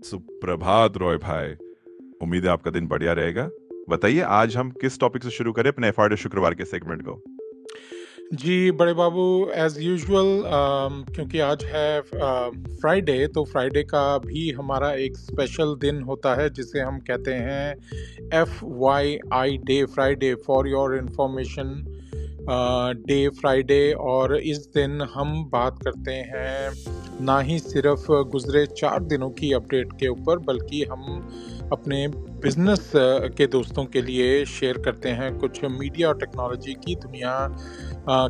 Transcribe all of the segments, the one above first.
सुप्रभात रॉय भाई। उम्मीद है आपका दिन बढ़िया रहेगा। बताइए आज हम किस टॉपिक से शुरू करें अपने एफआरडे शुक्रवार के सेगमेंट को। जी, बड़े बाबू एज़ यूजुअल क्योंकि आज है फ्राइडे तो फ्राइडे का भी हमारा एक स्पेशल दिन होता है जिसे हम कहते हैं FYI day Friday for your information day Friday. और इस दिन हम बात करते हैं ना ही सिर्फ गुज़रे 4 दिनों की अपडेट के ऊपर बल्कि हम अपने बिज़नेस के दोस्तों के लिए शेयर करते हैं कुछ मीडिया और टेक्नोलॉजी की दुनिया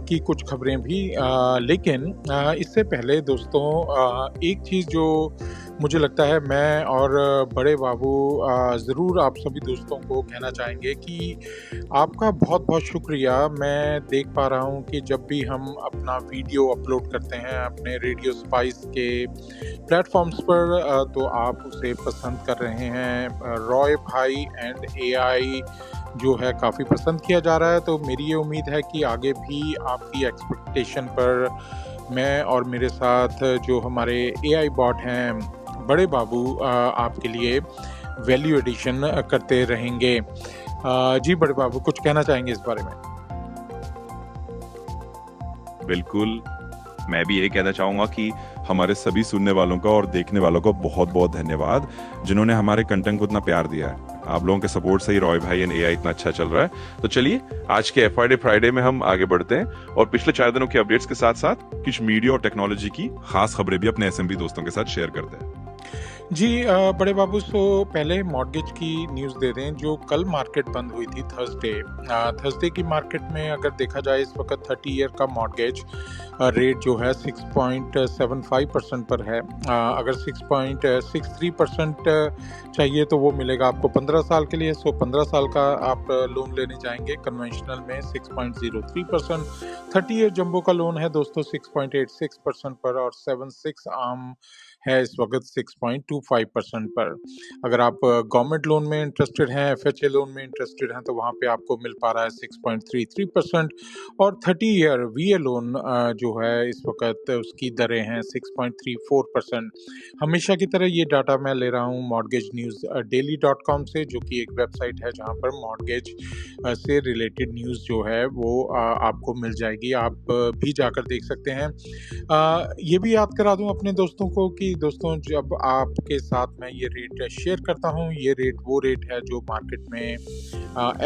की कुछ खबरें भी। लेकिन इससे पहले दोस्तों एक चीज़ जो मुझे लगता है मैं और बड़े बाबू ज़रूर आप सभी दोस्तों को कहना चाहेंगे कि आपका बहुत-बहुत शुक्रिया। मैं देख पा रहा हूँ कि जब भी हम अपना वीडियो अपलोड करते हैं अपने रेडियो स्पाइस के प्लेटफ़ॉर्म्स पर तो आप उसे पसंद कर रहे हैं। रॉय भाई एंड एआई जो है काफ़ी पसंद किया जा रहा है, तो मेरी ये उम्मीद है कि आगे भी आपकी एक्सपेक्टेशन पर मैं और मेरे साथ जो हमारे एआई बॉट हैं, बड़े बाबू आपके लिए वैल्यू एडिशन करते रहेंगे। जी बड़े बाबू कुछ कहना चाहेंगे इस बारे में? बिल्कुल, मैं भी यही कहना चाहूँगा कि हमारे सभी सुनने वालों का और देखने वालों को बहुत-बहुत धन्यवाद, जिन्होंने हमारे कंटेंट को इतना प्यार दिया है। आप लोगों के सपोर्ट से ही रॉय भाई एंड एआई इतना अच्छा चल रहा है। तो चलिए आज के एफआरडे फ्राइडे में हम आगे बढ़ते हैं और पिछले 4 दिनों के अपडेट्स के साथ-साथ कुछ मीडिया और टेक्नोलॉजी की खास खबरें भी अपने एसएमबी दोस्तों के साथ शेयर करते हैं। जी बड़े बाबू पहले मॉर्गेज की न्यूज़ दे दें जो कल मार्केट बंद हुई थी थर्सडे की मार्केट में अगर देखा जाए इस वक्त 30 ईयर का मॉर्गेज रेट जो है 6.75% पर है। अगर 6.63% चाहिए तो वो मिलेगा आपको 15 साल के लिए। 15 साल का आप लोन लेने जाएंगे कन्वेंशनल में 6.03%। 30 ईयर जंबो का लोन है दोस्तों 6.86% पर और 76 आम है इस वक्त 6.25% पर। अगर आप गवर्नमेंट लोन में इंटरेस्टेड हैं, एफएचए लोन में इंटरेस्टेड हैं तो वहाँ पे आपको मिल पा रहा है 6.33% और 30 ईयर वीए लोन जो है इस वक्त उसकी दरें हैं 6.34%। हमेशा की तरह ये डाटा मैं ले रहा हूँ मॉर्गेज न्यूज़ daily.com से, जो कि एक वेबसाइट है जहाँ पर मॉर्गेज से रिलेटेड न्यूज़ जो है वो आपको मिल जाएगी। आप भी जाकर देख सकते हैं। ये भी याद करा दूं अपने दोस्तों को कि दोस्तों जब आपके साथ मैं ये रेट शेयर करता हूँ, ये रेट वो रेट है जो मार्केट में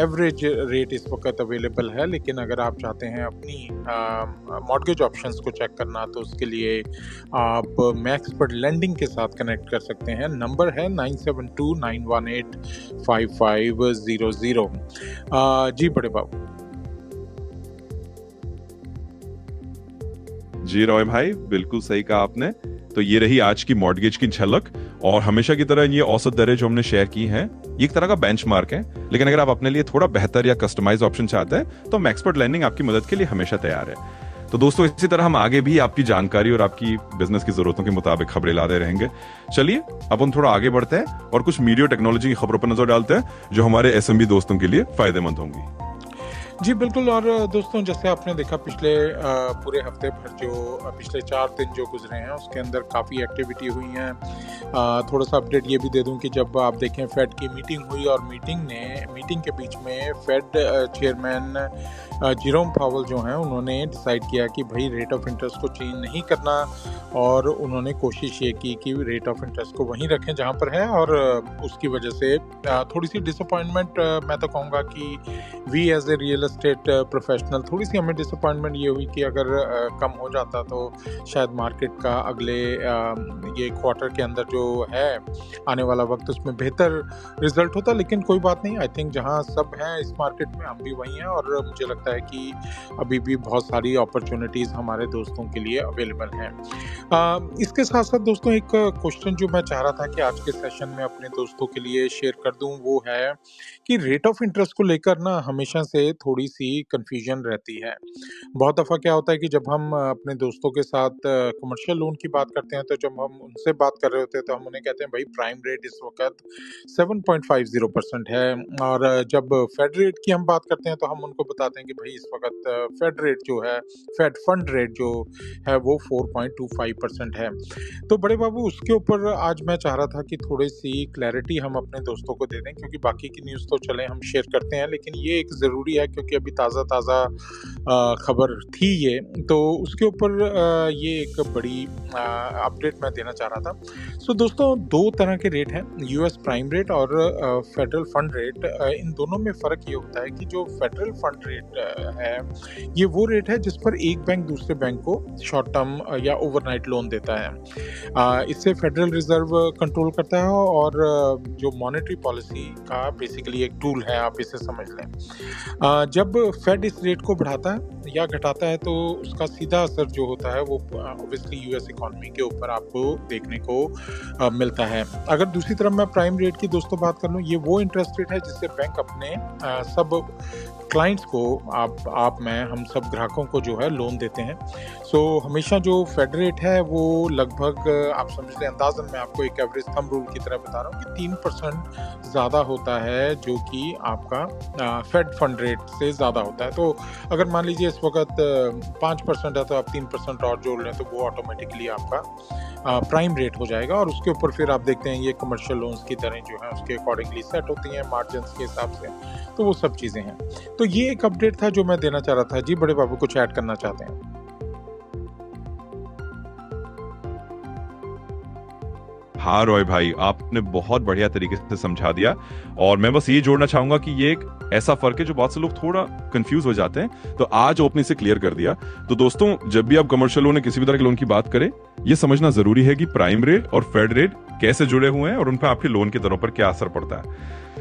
एवरेज रेट इस वक्त अवेलेबल है। लेकिन अगर आप चाहते हैं अपनी मॉर्गेज ऑप्शंस को चेक करना तो उसके लिए आप मैक्सपर्ट लेंडिंग के साथ कनेक्ट कर सकते हैं। नंबर है 9729185500। जी बड़े बाबू। जी रॉय भाई, बिल्कुल सही कहा आपने। तो ये रही आज की मॉर्गेज की झलक और हमेशा की तरह ये औसत दरें जो हमने शेयर की हैं, ये एक तरह का बेंचमार्क है। लेकिन अगर आप अपने लिए थोड़ा बेहतर या कस्टमाइज ऑप्शन चाहते हैं तो मैक्सपर्ट लैंडिंग आपकी मदद के लिए हमेशा तैयार है। तो दोस्तों इसी तरह हम आगे भी आपकी जानकारी और आपकी बिजनेस की जरूरतों के मुताबिक खबरें लाते रहेंगे। चलिए अब हम थोड़ा आगे बढ़ते हैं और कुछ मीडिया टेक्नोलॉजी की खबरों पर नजर डालते हैं जो हमारे एसएमबी दोस्तों के लिए फायदेमंद होंगी। जी बिल्कुल। और दोस्तों जैसे आपने देखा पिछले पूरे हफ्ते भर जो पिछले 4 दिन जो गुजरे हैं उसके अंदर काफ़ी एक्टिविटी हुई हैं। थोड़ा सा अपडेट ये भी दे दूं कि जब आप देखें फेड की मीटिंग हुई और मीटिंग के बीच में फेड चेयरमैन जेरोम पावेल जो हैं उन्होंने डिसाइड किया कि भाई रेट ऑफ इंटरेस्ट को चेंज नहीं करना और उन्होंने कोशिश ये की कि रेट ऑफ इंटरेस्ट को वहीं रखें जहाँ पर है। और उसकी वजह से थोड़ी सी डिसअपॉइंटमेंट मैं तो कहूँगा कि we as a real estate professional थोड़ी सी हमें डिसअपॉइंटमेंट ये हुई कि अगर कम हो जाता तो शायद मार्केट का अगले ये क्वार्टर के अंदर जो है आने वाला वक्त उसमें बेहतर रिजल्ट होता। लेकिन कोई बात नहीं, आई थिंक जहां सब हैं इस मार्केट में हम भी वही हैं और मुझे लगता है कि अभी भी बहुत सारी अपॉर्चुनिटीज़ हमारे दोस्तों के लिए अवेलेबल हैं। इसके साथ साथ दोस्तों एक क्वेश्चन जो मैं चाह रहा था कि आज के सेशन में अपने दोस्तों के लिए शेयर कर दूं वो है कि रेट ऑफ इंटरेस्ट को लेकर ना हमेशा से थोड़ी सी कंफ्यूजन रहती है। बहुत दफ़ा क्या होता है कि जब हम अपने दोस्तों के साथ कमर्शियल लोन की बात करते हैं तो जब हम उनसे बात कर रहे होते हैं तो हम उन्हें कहते हैं भाई प्राइम रेट इस वक्त 7.50% है। और जब फेड रेट की हम बात करते हैं तो हम उनको बताते हैं कि भाई इस वक्त फेड रेट जो है फेड फंड रेट जो है वो 9% है। तो बड़े बाबू उसके ऊपर आज मैं चाह रहा था कि थोड़ी-सी क्लैरिटी हम अपने दोस्तों को दे दें, क्योंकि बाकी की न्यूज़ तो चलें हम शेयर करते हैं, लेकिन ये एक ज़रूरी है क्योंकि अभी ताज़ा-ताज़ा खबर थी ये, तो उसके ऊपर ये एक बड़ी अपडेट मैं देना चाह रहा था। सो दोस्तों 2 तरह के रेट हैं, यूएस प्राइम रेट और फेडरल फंड रेट। इन दोनों में फ़र्क ये होता है कि जो फेडरल फंड रेट है, ये वो रेट है जिस पर एक बैंक दूसरे बैंक को शॉर्ट टर्म या ओवरनाइट लोन देता है। इससे फेडरल रिजर्व कंट्रोल करता है और जो मॉनेटरी पॉलिसी का बेसिकली एक टूल है, आप इसे समझ लें। जब फेड इस रेट को बढ़ाता है या घटाता है तो उसका सीधा असर जो होता है वो ऑब्वियसली यूएस इकोनॉमी के ऊपर आपको देखने को मिलता है। अगर दूसरी तरफ मैं प्राइम रेट की दोस्तों बात कर लूँ, ये वो इंटरेस्ट रेट है जिससे बैंक अपने सब क्लाइंट्स को, आप मैं हम सब ग्राहकों को जो है लोन देते हैं। सो हमेशा जो फेड रेट है वो लगभग आप समझ लें, अंदाज़न मैं आपको एक एवरेज थंब रूल की तरह बता रहा हूँ कि 3% ज़्यादा होता है, जो कि आपका फेड फंड रेट से ज़्यादा होता है। तो अगर मान लीजिए इस वक़्त 5% है तो आप 3% और जोड़ लें तो वो ऑटोमेटिकली आपका प्राइम रेट हो जाएगा, और उसके ऊपर फिर आप देखते हैं ये कमर्शियल लोन्स की दरें जो हैं उसके अकॉर्डिंगली सेट होती हैं मार्जिन्स के हिसाब से। तो वो सब चीज़ें हैं। तो ये एक अपडेट था जो मैं देना चाह रहा था। जी बड़े बाबू कुछ ऐड करना चाहते हैं? हाँ रॉय भाई, आपने बहुत बढ़िया तरीके से समझा दिया। और मैं बस ये जोड़ना चाहूंगा कि ये एक ऐसा फर्क है जो बहुत से लोग थोड़ा कंफ्यूज हो जाते हैं, तो आज आपने इसे क्लियर कर दिया। तो दोस्तों, जब भी आप कमर्शियल लोन या किसी भी तरह के लोन की बात करें, ये समझना जरूरी है कि प्राइम रेट और फेड रेट कैसे जुड़े हुए हैं और उन पर आपके लोन की दरों पर क्या असर पड़ता है।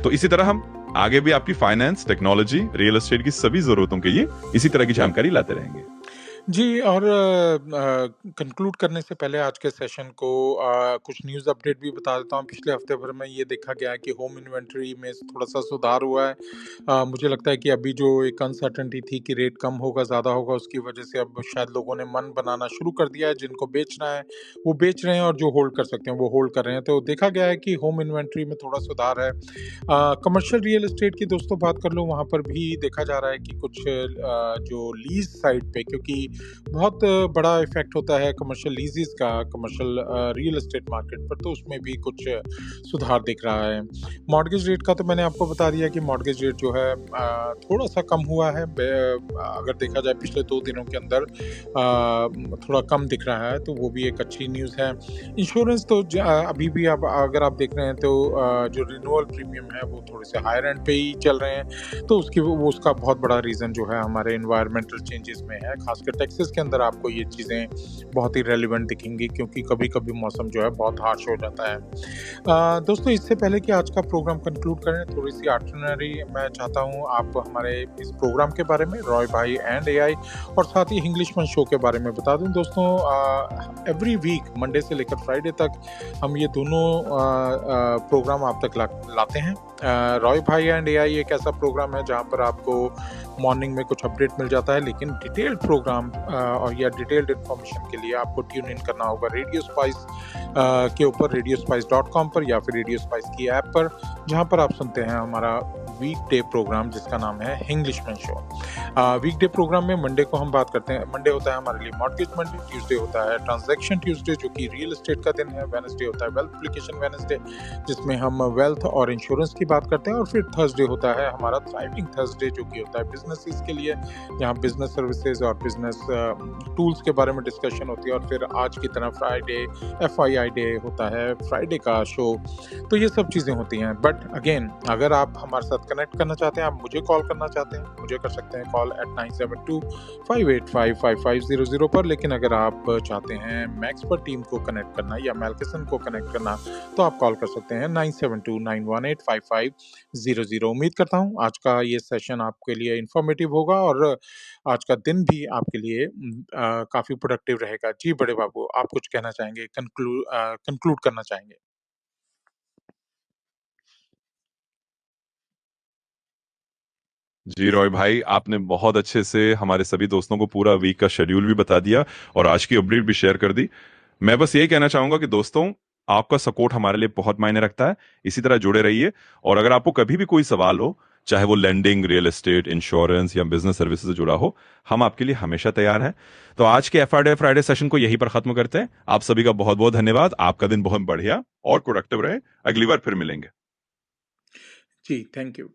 तो इसी तरह हम आगे भी आपकी फाइनेंस, टेक्नोलॉजी, रियल एस्टेट की सभी जरूरतों के लिए इसी तरह की जानकारी लाते रहेंगे। जी, और कंक्लूड करने से पहले आज के सेशन को कुछ न्यूज़ अपडेट भी बता देता हूँ। पिछले हफ्ते भर में ये देखा गया है कि होम इन्वेंटरी में थोड़ा-सा सुधार हुआ है। मुझे लगता है कि अभी जो एक अनसर्टेनिटी थी कि रेट कम होगा, ज़्यादा होगा, उसकी वजह से अब शायद लोगों ने मन बनाना शुरू कर दिया है। जिनको बेचना है, वो बेच रहे हैं, और जो होल्ड कर सकते हैं, वो होल्ड कर रहे हैं। तो देखा गया है कि होम इन्वेंटरी में थोड़ा सुधार है। कमर्शियल रियल एस्टेट की दोस्तों बात कर लूँ, वहाँ पर भी देखा जा रहा है कि कुछ जो लीज़ साइड पे, क्योंकि बहुत बड़ा इफ़ेक्ट होता है कमर्शियल लीज़ेज़ का कमर्शियल रियल एस्टेट मार्केट पर, तो उसमें भी कुछ सुधार दिख रहा है। मॉर्गेज रेट का तो मैंने आपको बता दिया कि मॉर्गेज रेट जो है थोड़ा-सा कम हुआ है। अगर देखा जाए पिछले 2 दिनों के अंदर थोड़ा कम दिख रहा है, तो वो भी एक अच्छी न्यूज़ है। इंश्योरेंस तो अभी भी आप अगर आप देख रहे हैं तो जो रिन्यूअल प्रीमियम है वो थोड़े से हायर एंड पे ही चल रहे हैं। तो उसका बहुत बड़ा रीज़न जो है हमारे एनवायरमेंटल चेंजेस में है। खासकर टेक्सास के अंदर आपको ये चीज़ें बहुत ही रेलेवेंट दिखेंगी, क्योंकि कभी-कभी मौसम जो है बहुत हार्श हो जाता है। दोस्तों, इससे पहले कि आज का प्रोग्राम कंक्लूड करें, थोड़ी-सी आइटिनरी मैं चाहता हूँ आप हमारे इस प्रोग्राम के बारे में, रॉय भाई एंड एआई, और साथ ही इंग्लिशमैन शो के बारे में बता दूँ। दोस्तों, एवरी वीक मंडे से लेकर फ्राइडे तक हम ये दोनों प्रोग्राम आप तक लाते हैं। रॉय भाई एंड एआई एक ऐसा प्रोग्राम है जहाँ पर आपको मॉर्निंग में कुछ अपडेट मिल जाता है, लेकिन डिटेल्ड प्रोग्राम और या डिटेल्ड इन्फॉर्मेशन के लिए आपको ट्यून इन करना होगा रेडियो स्पाइस के ऊपर, radiospice.com पर, या फिर रेडियो स्पाइस की ऐप पर, जहाँ पर आप सुनते हैं हमारा वीकडे प्रोग्राम जिसका नाम है इंग्लिशमैन शो। वीकडे प्रोग्राम में मंडे को हम बात करते हैं, मंडे होता है हमारे लिए मॉर्गेज मंडे, ट्यूसडे होता है ट्रांजैक्शन ट्यूसडे जो कि रियल एस्टेट का दिन है, वेडनेसडे होता है वेल्थ एप्लीकेशन वेडनेसडे जिसमें हम वेल्थ और इंश्योरेंस की बात करते हैं, और फिर थर्सडे होता है हमारा थ्राइविंग थर्सडे जो कि होता है बिजनेसेस के लिए, जहाँ बिजनेस सर्विसेज और बिजनेस टूल्स के बारे में डिस्कशन होती है। और फिर आज की तरह फ्राइडे एफआईआई डे होता है, फ्राइडे का शो। तो ये सब चीज़ें होती हैं। बट अगेन, अगर आप हमारे साथ कनेक्ट करना चाहते हैं, आप मुझे कॉल करना चाहते हैं, मुझे कर सकते हैं कॉल एट 972-585-5500 पर। लेकिन अगर आप चाहते हैं मैक्स पर टीम को कनेक्ट करना या मेलकिसन को कनेक्ट करना, तो आप कॉल कर सकते हैं 972-918-5500। उम्मीद करता हूँ आज का ये सेशन आपके लिए इंफॉर्मेटिव होगा और आज का दिन भी आपके लिए काफ़ी प्रोडक्टिव रहेगा। जी बड़े बाबू, आप कुछ कहना चाहेंगे, कंक्लूड करना चाहेंगे? जी रॉय भाई, आपने बहुत अच्छे से हमारे सभी दोस्तों को पूरा वीक का शेड्यूल भी बता दिया और आज की अपडेट भी शेयर कर दी। मैं बस यही कहना चाहूंगा कि दोस्तों, आपका सपोर्ट हमारे लिए बहुत मायने रखता है। इसी तरह जुड़े रहिए, और अगर आपको कभी भी कोई सवाल हो चाहे वो लेंडिंग, रियल एस्टेट, इंश्योरेंस या बिजनेस सर्विसेज से जुड़ा हो, हम आपके लिए हमेशा तैयार हैं। तो आज के एफआरडे फ्राइडे सेशन को यहीं पर खत्म करते हैं। आप सभी का बहुत बहुत धन्यवाद। आपका दिन बहुत बढ़िया और प्रोडक्टिव रहे। अगली बार फिर मिलेंगे। जी, थैंक यू।